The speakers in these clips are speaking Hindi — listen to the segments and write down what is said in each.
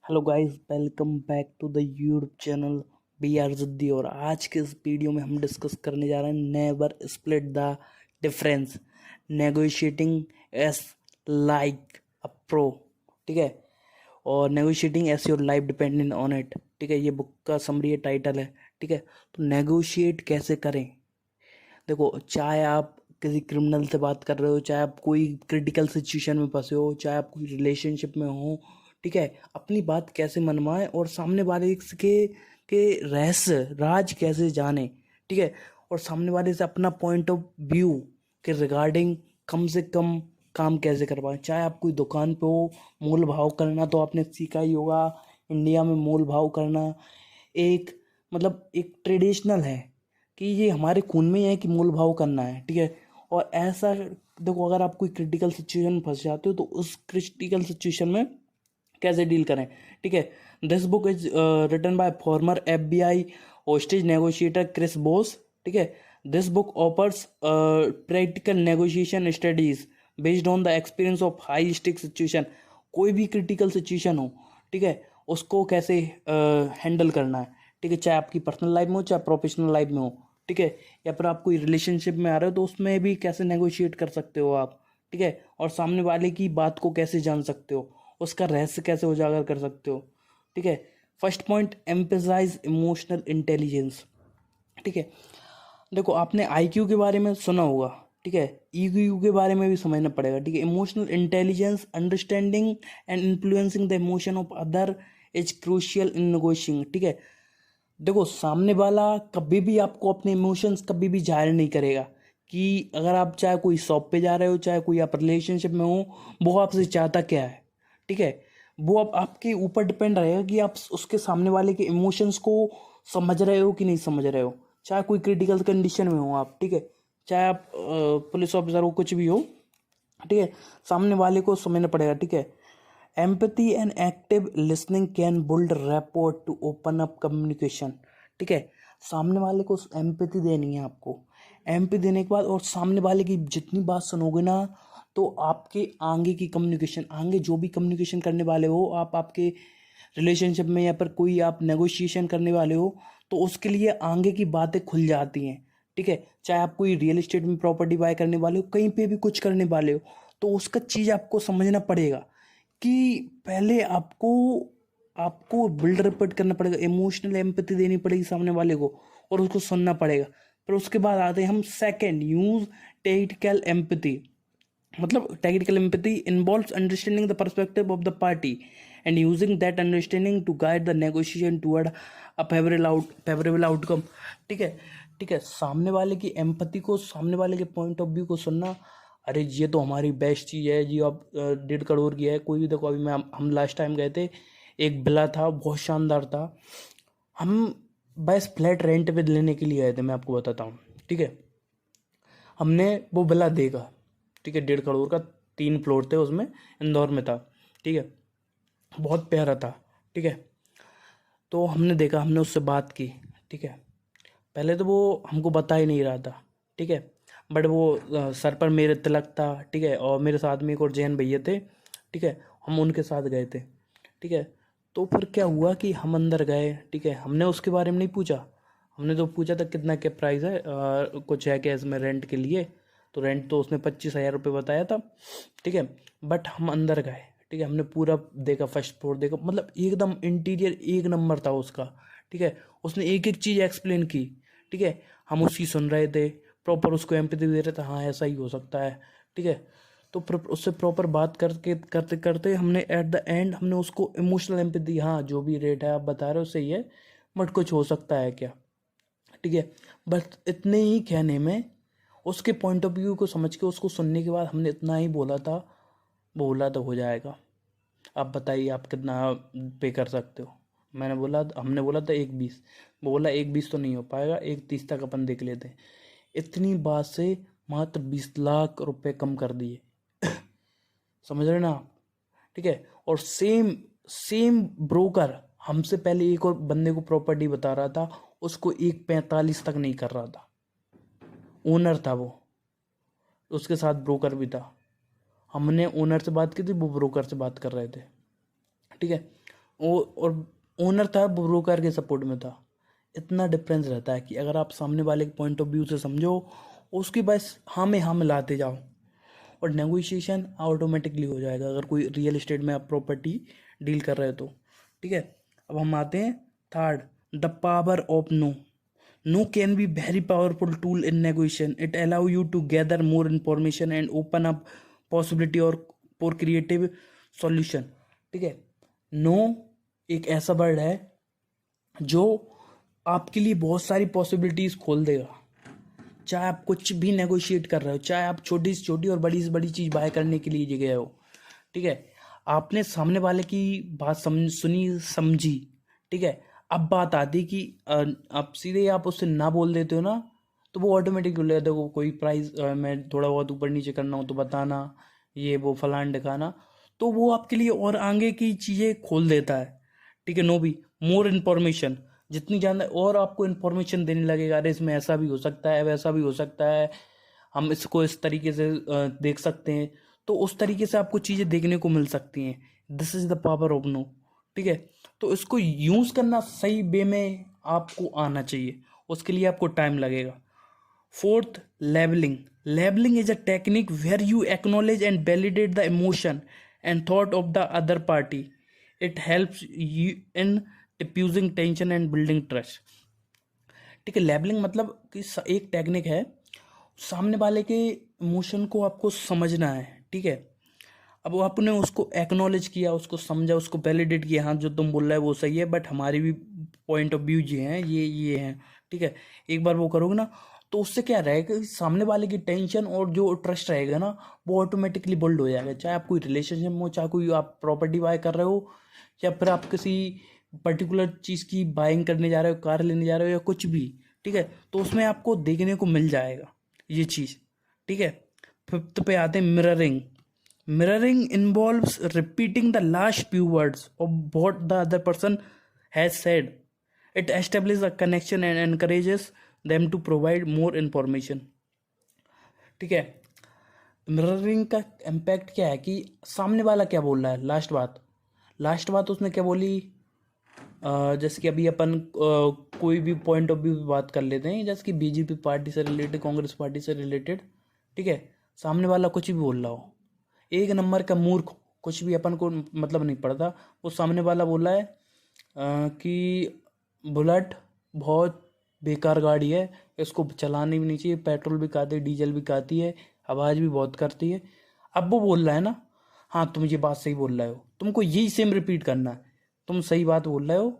Hello guys, welcome back to the YouTube channel B R Ziddi. और आज के इस वीडियो में हम डिस्कस करने जा रहे हैं never split the difference, negotiating S like a pro. ठीक है, और negotiating S your life dependent on it. ठीक है, ये बुक का समरी है, टाइटल है। ठीक है, तो नेगोशिएट कैसे करें। देखो, चाहे आप किसी क्रिमिनल से बात कर रहे हो, चाहे आप कोई क्रिटिकल सिचुएशन में फंसे हो, चाहे आप कोई रिलेशनशिप में हो, ठीक है, अपनी बात कैसे मनवाएं और सामने वाले के रहस्य राज कैसे जाने। ठीक है, और सामने वाले से अपना पॉइंट ऑफ व्यू के रिगार्डिंग कम से कम काम कैसे करवाएं। चाहे आप कोई दुकान पे हो, मोल भाव करना तो आपने सीखा ही होगा। इंडिया में मोल भाव करना एक एक ट्रेडिशनल है कि ये हमारे खून में ही है कि मोल भाव करना है। ठीक है, और ऐसा देखो, अगर आप कोई क्रिटिकल सिचुएशन में फंस जाते हो तो उस क्रिटिकल सिचुएशन में कैसे डील करें। ठीक है, this book is written by former FBI hostage negotiator Chris Voss. ठीक है, this book offers practical negotiation studies based on the experience of high stick situation. कोई भी क्रिटिकल सिचुएशन हो, ठीक है, उसको कैसे हैंडल करना है। ठीक है, चाहे आपकी पर्सनल लाइफ में हो, चाहे प्रोफेशनल लाइफ में हो। ठीक है, या फिर आप कोई रिलेशनशिप में आ रहे हो तो उसमें भी कैसे नेगोशिएट कर सकते हो आप। ठीक है, और सामने वाले की बात को कैसे जान सकते हो, उसका रहस्य कैसे उजागर कर सकते हो। ठीक है, first point, emphasise emotional intelligence. ठीक है, देखो, आपने IQ के बारे में सुना होगा। ठीक है, EQ के बारे में भी समझना पड़ेगा। ठीक है, emotional intelligence, understanding and influencing the emotion of other is crucial in negotiating. ठीक है, देखो, सामने वाला कभी भी आपको अपने इमोशंस कभी भी जाहिर नहीं करेगा। कि अगर आप चाहे कोई शॉप पे जा रहे हो, चाहे कोई आप रिलेशनशिप में हो, वो आपसे चाहता क्या है। ठीक है, वो अब आपके ऊपर डिपेंड रहेगा कि आप उसके सामने वाले के इमोशंस को समझ रहे हो कि नहीं समझ रहे हो। चाहे कोई क्रिटिकल कंडीशन में हो आप, ठीक है, चाहे आप पुलिस ऑफिसर हो, कुछ भी हो। ठीक है, सामने वाले को समझना पड़ेगा। ठीक है, empathy and active listening can build rapport to open up communication. ठीक है, सामने वाले को एम्पैथी देनी है आपको। एम्पैथी देने के बाद और सामने वाले की जितनी बात सुनोगे ना, तो आपके आगे की कम्युनिकेशन, आगे जो भी कम्युनिकेशन करने वाले हो आप, आपके रिलेशनशिप में या फिर कोई आप नेगोशिएशन करने वाले हो, तो उसके लिए आगे की बातें खुल जाती हैं। ठीक है, चाहे आप कोई रियल एस्टेट में प्रॉपर्टी बाय करने वाले हो, कहीं पे भी कुछ करने वाले हो, तो उसका चीज़ आपको समझना पड़ेगा कि पहले आपको आपको बिल्ड रिपोर्ट करना पड़ेगा, इमोशनल एम्पैथी देनी पड़ेगी सामने वाले को, और उसको सुनना पड़ेगा। फिर उसके बाद आते हैं हम second, use tactical empathy. Tactical empathy involves understanding the perspective of the party and using that understanding to guide the negotiation toward a favorable outcome। ठीक है, ठीक है, सामने वाले की एम्पैथी को, सामने वाले के पॉइंट ऑफ व्यू को सुनना। अरे ये तो हमारी बेस्ट चीज़ है जी, अब 1.5 करोड़ की है। कोई भी देखो, अभी हम लास्ट टाइम गए थे, एक विला था, बहुत शानदार था। हम बस फ्लैट रेंट पे लेने के लिए गए थे, मैं आपको बताता हूँ। ठीक है, हमने वो विला देखा। ठीक है, 1.5 करोड़ का, 3 फ्लोर थे उसमें, इंदौर में था। ठीक है, बहुत प्यारा था। ठीक है, तो हमने देखा, हमने उससे बात की। ठीक है, पहले तो वो हमको बता ही नहीं रहा था। ठीक है, बट वो सर पर मेरे तिलक था। ठीक है, और मेरे साथ में एक और जैन भैया थे। ठीक है, हम उनके साथ गए थे। ठीक है, तो फिर क्या हुआ कि हम अंदर गए। ठीक है, हमने उसके बारे में नहीं पूछा। हमने तो पूछा था कितना क्या प्राइस है, कुछ है क्या इसमें रेंट के लिए। तो रेंट तो उसने 25,000 रुपये बताया था। ठीक है, बट हम अंदर गए। ठीक है, हमने पूरा देखा, फर्स्ट फ्लोर देखा, एकदम इंटीरियर एक नंबर था उसका। ठीक है, उसने एक एक चीज़ एक्सप्लेन की। ठीक है, हम उसकी सुन रहे थे, प्रॉपर उसको एम्पैथी दे रहे थे, हाँ ऐसा ही हो सकता है। ठीक है, तो उससे प्रॉपर बात करके करते करते हमने एट द एंड हमने उसको इमोशनल एम्पैथी दी। हाँ, जो भी रेट है आप बता रहे हो सही है, बट कुछ हो सकता है क्या। ठीक है, बस इतने ही कहने में, उसके पॉइंट ऑफ व्यू को समझ के, उसको सुनने के बाद हमने इतना ही बोला था, बोला तो हो जाएगा, आप बताइए आप कितना पे कर सकते हो। हमने बोला था 1.20। वो बोला 1.20 तो नहीं हो पाएगा, 1.30 तक अपन देख लेते हैं। इतनी बात से मात्र 20 लाख रुपए कम कर दिए। समझ रहे ना आप। ठीक है, और सेम सेम ब्रोकर हमसे पहले एक और बंदे को प्रॉपर्टी बता रहा था, उसको 1.45 तक नहीं कर रहा था। ओनर था वो, उसके साथ ब्रोकर भी था। हमने ओनर से बात की थी, वो ब्रोकर से बात कर रहे थे। ठीक है, और ओनर था ब्रोकर के सपोर्ट में था। इतना डिफरेंस रहता है कि अगर आप सामने वाले के पॉइंट ऑफ व्यू से समझो, उसकी बस हाँ में हाँ मिलाते जाओ, और नेगोशिएशन ऑटोमेटिकली हो जाएगा अगर कोई रियल एस्टेट में आप प्रॉपर्टी डील कर रहे हो तो। ठीक है, अब हम आते हैं third, the power of no. No can be very powerful tool in negotiation. It allow you to gather more information and open up possibility और फॉर क्रिएटिव सॉल्यूशन। ठीक है, नो एक ऐसा वर्ड है जो आपके लिए बहुत सारी पॉसिबिलिटीज खोल देगा। चाहे आप कुछ भी नेगोशिएट कर रहे हो, चाहे आप छोटी से छोटी और बड़ी से बड़ी चीज बाय करने के लिए गए हो। ठीक है, आपने सामने वाले की बात सुनी समझी। ठीक है, अब बात आती कि आप सीधे आप उससे ना बोल देते हो ना, तो वो ऑटोमेटिक बोल देते हो कोई प्राइस मैं थोड़ा बहुत ऊपर नीचे करना हो तो बताना, ये वो फलान दिखाना, तो वो आपके लिए और आगे की चीज़ें खोल देता है। ठीक है, नो भी मोर इन्फॉर्मेशन, जितनी ज़्यादा और आपको इन्फॉर्मेशन देने लगेगा, अरे इसमें ऐसा भी हो सकता है, वैसा भी हो सकता है, हम इसको इस तरीके से देख सकते हैं, तो उस तरीके से आपको चीज़ें देखने को मिल सकती हैं। This is the power of no. ठीक है, तो इसको यूज़ करना सही वे में आपको आना चाहिए, उसके लिए आपको टाइम लगेगा। Fourth, labelling. Labelling is a technique where you acknowledge and validate the emotion and thought of the other party. It helps you in defusing tension and building trust. ठीक है, लेबलिंग मतलब कि एक टेक्निक है, सामने वाले के इमोशन को आपको समझना है। ठीक है, अब वो आपने उसको एक्नॉलेज किया, उसको समझा, उसको वैलिडेट किया, हाँ जो तुम बोल रहे हो वो सही है, बट हमारी भी पॉइंट ऑफ व्यू ये हैं, ये हैं। ठीक है, एक बार वो करोगे ना, तो उससे क्या रहेगा कि सामने वाले की टेंशन और जो ट्रस्ट रहेगा ना, वो ऑटोमेटिकली बिल्ड हो जाएगा। चाहे आप कोई रिलेशनशिप में हो, चाहे कोई आप प्रॉपर्टी बाय कर रहे हो, या फिर आप किसी पर्टिकुलर चीज़ की बाइंग करने जा रहे हो, कार लेने जा रहे हो, या कुछ भी। ठीक है, तो उसमें आपको देखने को मिल जाएगा ये चीज़। ठीक है, फिफ्थ पे आते हैं mirroring. Mirroring involves repeating the last few words of what the other person has said. It establishes a connection and encourages them to provide more information. ठीक है, मिररिंग का इम्पैक्ट क्या है कि सामने वाला क्या बोल रहा है, लास्ट बात उसने क्या बोली। जैसे कि अभी अपन कोई भी पॉइंट ऑफ व्यू बात कर लेते हैं, जैसे कि बीजेपी पार्टी से रिलेटेड, कांग्रेस पार्टी से रिलेटेड। ठीक है, सामने वाला कुछ भी बोल रहा हो, एक नंबर का मूर्ख, कुछ भी अपन को मतलब नहीं पड़ता, वो सामने वाला बोला है कि बुलेट बहुत बेकार गाड़ी है, इसको चलानी भी नहीं चाहिए, पेट्रोल भी खाती है, डीजल भी खाती है, आवाज़ भी बहुत करती है। अब वो बोल रहा है ना, हाँ तुम ये बात सही बोल रहे हो, तुमको यही सेम रिपीट करना है, तुम सही बात बोल रहे हो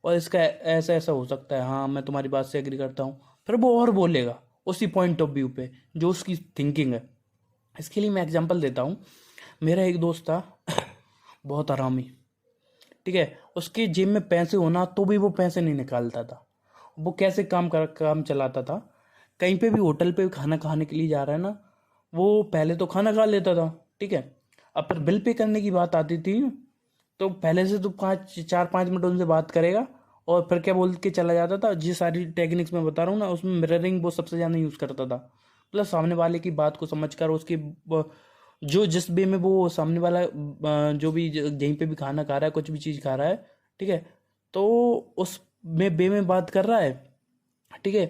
और इसका ऐसा ऐसा हो सकता है, हाँ मैं तुम्हारी बात से एग्री करता हूँ। फिर वो और बोलेगा उसी पॉइंट ऑफ व्यू पे जो उसकी थिंकिंग है। इसके लिए मैं एग्जांपल देता हूँ। मेरा एक दोस्त था बहुत आरामी। ठीक है, उसके जेब में पैसे होना तो भी वो पैसे नहीं निकालता था। वो कैसे काम चलाता था, कहीं पे भी होटल पे खाना खाने के लिए जा रहा है ना, वो पहले तो खाना खा लेता था। ठीक है, अब फिर बिल पे करने की बात आती थी, तो पहले से तो 4-5 मिनट उनसे बात करेगा और फिर क्या बोल के चला जाता था। जी सारी टेक्निक्स मैं बता रहा हूँ ना, उसमें मिररिंग वो सबसे ज़्यादा यूज़ करता था। मतलब सामने वाले की बात को समझकर उसकी जो जिस वे में वो सामने वाला जो भी यहीं पे भी खाना खा रहा है, कुछ भी चीज़ खा रहा है, ठीक है, तो उस में वे में बात कर रहा है। ठीक है,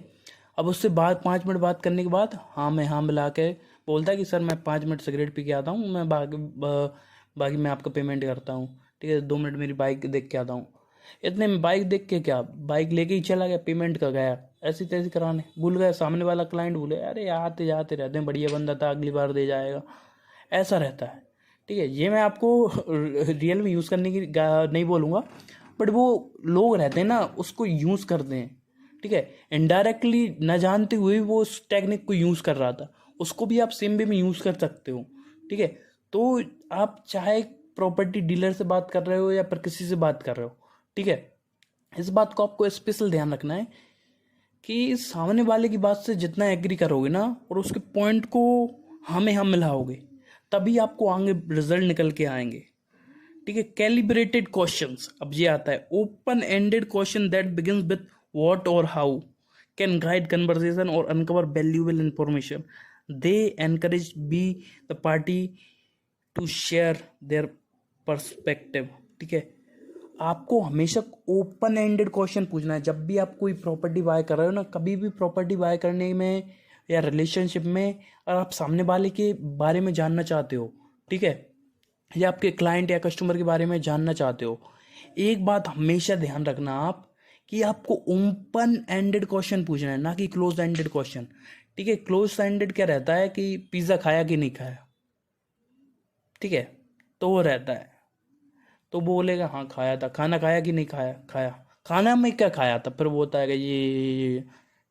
अब उससे 5 मिनट बात करने के बाद हाँ मैं हाँ मिला के बोलता है कि सर मैं 5 मिनट सिगरेट पी के आता हूँ, मैं बाकी मैं आपका पेमेंट करता हूँ। ठीक है, 2 मिनट मेरी बाइक देख के आता हूँ। इतने में बाइक देख के क्या, बाइक लेके ही चला गया, पेमेंट का गया ऐसी तैसी कराने, भूल गया। सामने वाला क्लाइंट भूले, अरे आते जाते रहते हैं, बढ़िया बंदा था, अगली बार दे जाएगा, ऐसा रहता है। ठीक है, ये मैं आपको रियल में यूज़ करने की नहीं बोलूँगा, बट वो लोग रहते हैं ना उसको यूज़ करते हैं। ठीक है, इनडायरेक्टली न जानते हुए वो उस टेक्निक को यूज़ कर रहा था, उसको भी आप सेम वे में यूज़ कर सकते हो। ठीक है, तो आप चाहे प्रॉपर्टी डीलर से बात कर रहे हो या फिर किसी से बात कर रहे हो, ठीक है, इस बात को आपको स्पेशल ध्यान रखना है कि सामने वाले की बात से जितना एग्री करोगे ना और उसके पॉइंट को हमें हम मिलाओगे, तभी आपको आगे रिजल्ट निकल के आएंगे। ठीक है, कैलिब्रेटेड क्वेश्चंस, अब ये आता है open ended question that begins with what और हाउ कैन गाइड कन्वर्सेशन और uncover valuable information. They encourage be the party to share their perspective. ठीक है, आपको हमेशा ओपन एंडेड क्वेश्चन पूछना है जब भी आप कोई प्रॉपर्टी बाय कर रहे हो ना। कभी भी प्रॉपर्टी बाय करने में या रिलेशनशिप में, और आप सामने वाले के बारे में जानना चाहते हो, ठीक है, या आपके क्लाइंट या कस्टमर के बारे में जानना चाहते हो, एक बात हमेशा ध्यान रखना आप, कि आपको ओपन एंडेड क्वेश्चन पूछना है, ना कि क्लोज एंडेड क्वेश्चन। ठीक है, क्लोज एंडेड क्या रहता है कि पिज्ज़ा खाया कि नहीं खाया, ठीक है, तो वो रहता है, तो बोलेगा हाँ खाया था। खाना खाया कि नहीं खाया, खाया। खाना में क्या खाया था, फिर वो होता है कि ये।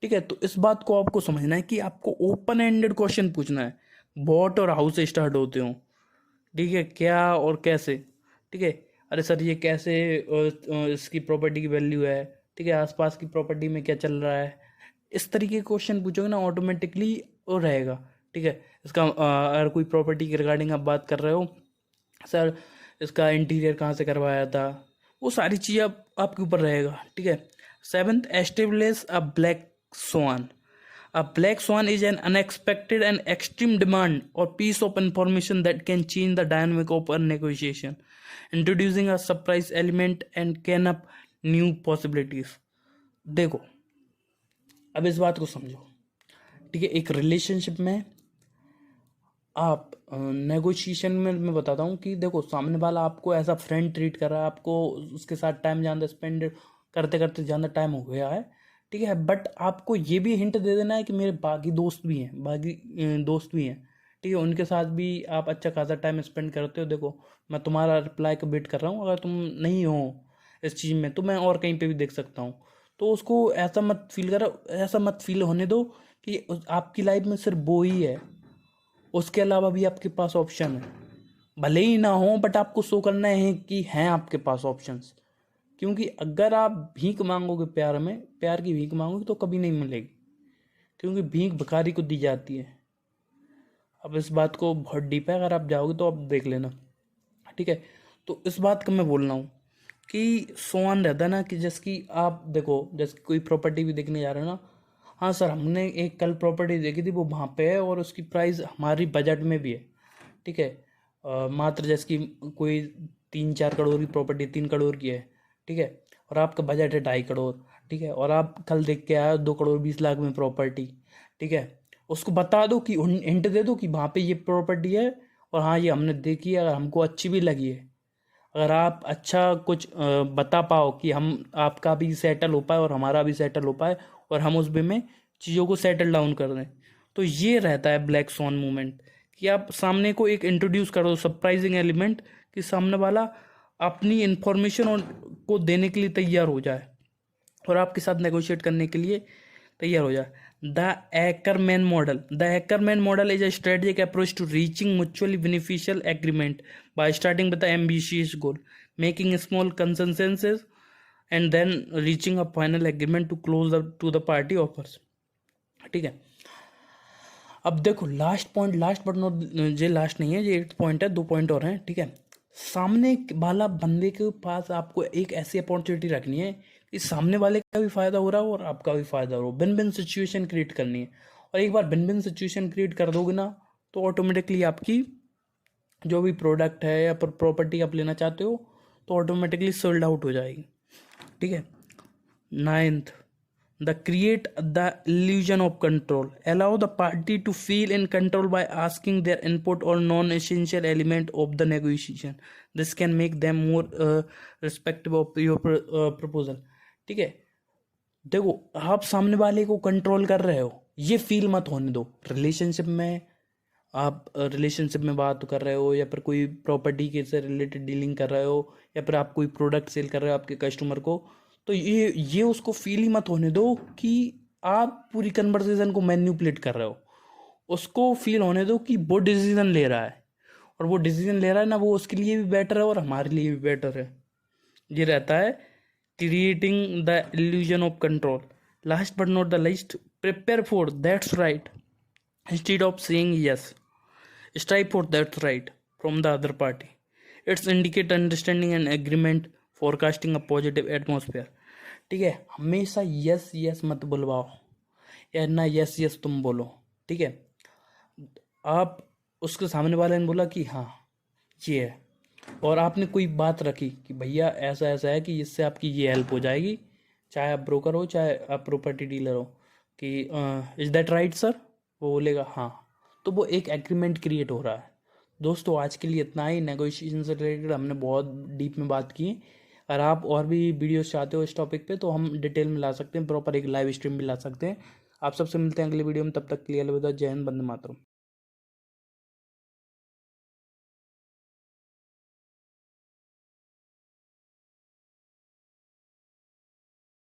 ठीक है, तो इस बात को आपको समझना है कि आपको ओपन एंडेड क्वेश्चन पूछना है। व्हाट और हाउ से स्टार्ट होते हो, ठीक है, क्या और कैसे। ठीक है, अरे सर ये कैसे, इसकी प्रॉपर्टी की वैल्यू है, ठीक है, आसपास की प्रॉपर्टी में क्या चल रहा है। इस तरीके के क्वेश्चन पूछोगे ना, ऑटोमेटिकली वो रहेगा। ठीक है, इसका अगर कोई प्रॉपर्टी के रिगार्डिंग आप बात कर रहे हो, सर इसका इंटीरियर कहाँ से करवाया था, वो सारी चीज़ आपके ऊपर रहेगा। ठीक है, seventh, establish a black swan. A black swan is an unexpected and extreme demand or piece of information that can change the dynamic of a negotiation, introducing a surprise element and can up new possibilities. देखो, अब इस बात को समझो। ठीक है, एक रिलेशनशिप में आप नेगोशिएशन में मैं बताता हूँ कि देखो, सामने वाला आपको एज अ फ्रेंड ट्रीट कर रहा है, आपको उसके साथ टाइम ज़्यादा स्पेंड करते करते ज़्यादा टाइम हो गया है। ठीक है, बट आपको ये भी हिंट दे देना है कि मेरे बाकी दोस्त भी हैं, बाकी दोस्त भी हैं, ठीक है, उनके साथ भी आप अच्छा खासा टाइम स्पेंड करते हो। देखो, मैं तुम्हारा रिप्लाई का वेट कर रहा हूँ, अगर तुम नहीं हो इस चीज़ में तो मैं और कहीं पे भी देख सकता हूँ। तो उसको ऐसा मत फील करो, ऐसा मत फील होने दो कि आपकी लाइफ में सिर्फ वो ही है, उसके अलावा भी आपके पास ऑप्शन है। भले ही ना हो, बट आपको शो करना है कि हैं आपके पास ऑप्शंस। क्योंकि अगर आप भीख मांगोगे प्यार में, प्यार की भीख मांगोगे तो कभी नहीं मिलेगी, क्योंकि भीख भिखारी को दी जाती है। अब इस बात को बहुत डीप है, अगर आप जाओगे तो आप देख लेना। ठीक है, तो इस बात का मैं बोल रहा हूँ कि सोन रहता है ना, कि जैसे आप देखो, जैसे कोई प्रॉपर्टी भी देखने जा रहे हो ना, हाँ सर हमने एक कल प्रॉपर्टी देखी थी, वो वहाँ पे है और उसकी प्राइस हमारी बजट में भी है। ठीक है, मात्र जैसे कि कोई 3-4 करोड़ की प्रॉपर्टी, 3 करोड़ की है, ठीक है, और आपका बजट है 2.5 करोड़। ठीक है, और आप कल देख के आए 2 करोड़ 20 लाख में प्रॉपर्टी। ठीक है, उसको बता दो कि हिंट दे दो कि वहाँ पे ये प्रॉपर्टी है, और हाँ ये हमने देखी है, अगर हमको अच्छी भी लगी है। अगर आप अच्छा कुछ बता पाओ कि हम आपका भी सेटल हो पाए और हमारा भी सेटल हो पाए, और हम उस वे में चीज़ों को सेटल डाउन कर दें, तो ये रहता है ब्लैक सॉन मूवमेंट। कि आप सामने को एक इंट्रोड्यूस कर दो सरप्राइजिंग एलिमेंट, कि सामने वाला अपनी इंफॉर्मेशन और को देने के लिए तैयार हो जाए, और आपके साथ नेगोशिएट करने के लिए तैयार हो जाए। The Ackerman model. The Ackerman model is a strategic approach to reaching mutually beneficial agreement by starting with the ambitious goal, making small consensuses, and then reaching a final agreement to close to the party offers. ठीक है, अब देखो last point, last but not, ये लास्ट नहीं है, ये 8th पॉइंट है, 2 पॉइंट और हैं। ठीक है, सामने वाला बंदे के पास आपको एक ऐसी अपॉर्चुनिटी रखनी है कि सामने वाले का भी फायदा हो रहा हो और आपका भी फायदा हो रहा हो। बिन बिन सिचुएशन क्रिएट करनी है, और एक बार बिन बिन सिचुएशन क्रिएट कर दोगे ना, तो ऑटोमेटिकली आपकी जो भी प्रोडक्ट है या प्रॉपर्टी आप लेना चाहते हो, तो ऑटोमेटिकली सोल्ड आउट हो जाएगी। ठीक है, 9th, the create the illusion of control. Allow the party to feel in control by asking their input or non-essential element of the negotiation. This can make them more respectful of your proposal. ठीक है, देखो आप सामने वाले को कंट्रोल कर रहे हो, ये फील मत होने दो। रिलेशनशिप में आप रिलेशनशिप में बात कर रहे हो, या फिर कोई प्रॉपर्टी के से रिलेटेड डीलिंग कर रहे हो, या फिर आप कोई प्रोडक्ट सेल कर रहे हो आपके कस्टमर को, तो ये उसको फील ही मत होने दो कि आप पूरी कन्वर्सेशन को मैन्युपुलेट कर रहे हो। उसको फील होने दो कि वो डिसीजन ले रहा है, और वो डिसीजन ले रहा है ना, वो उसके लिए भी बेटर है और हमारे लिए भी बेटर है। ये रहता है creating the illusion of control. Last but not the least, prepare for that's right instead of saying yes. strive for that right from the other party. It's indicate understanding and agreement, forecasting a positive atmosphere. ठीक है, हमेशा यस यस मत बुलवाओ, या ना यस यस तुम बोलो। ठीक है, आप उसके सामने वाले ने बोला कि हाँ ये है, और आपने कोई बात रखी कि भैया ऐसा ऐसा है कि इससे आपकी ये हेल्प हो जाएगी, चाहे आप ब्रोकर हो चाहे आप प्रॉपर्टी डीलर हो, कि इज दैट राइट सर? वो बोलेगा हाँ, तो वो एक एग्रीमेंट क्रिएट हो रहा है। दोस्तों आज के लिए इतना ही। नेगोशिएशन से रिलेटेड हमने बहुत डीप में बात की। अगर आप और भी वीडियोस चाहते हो इस टॉपिक पे तो हम डिटेल में ला सकते हैं, प्रॉपर एक लाइव स्ट्रीम भी ला सकते हैं। आप सबसे मिलते हैं अगले वीडियो में, तब तक के लिए अलविदा। जय हिंद, वंदे मातरम।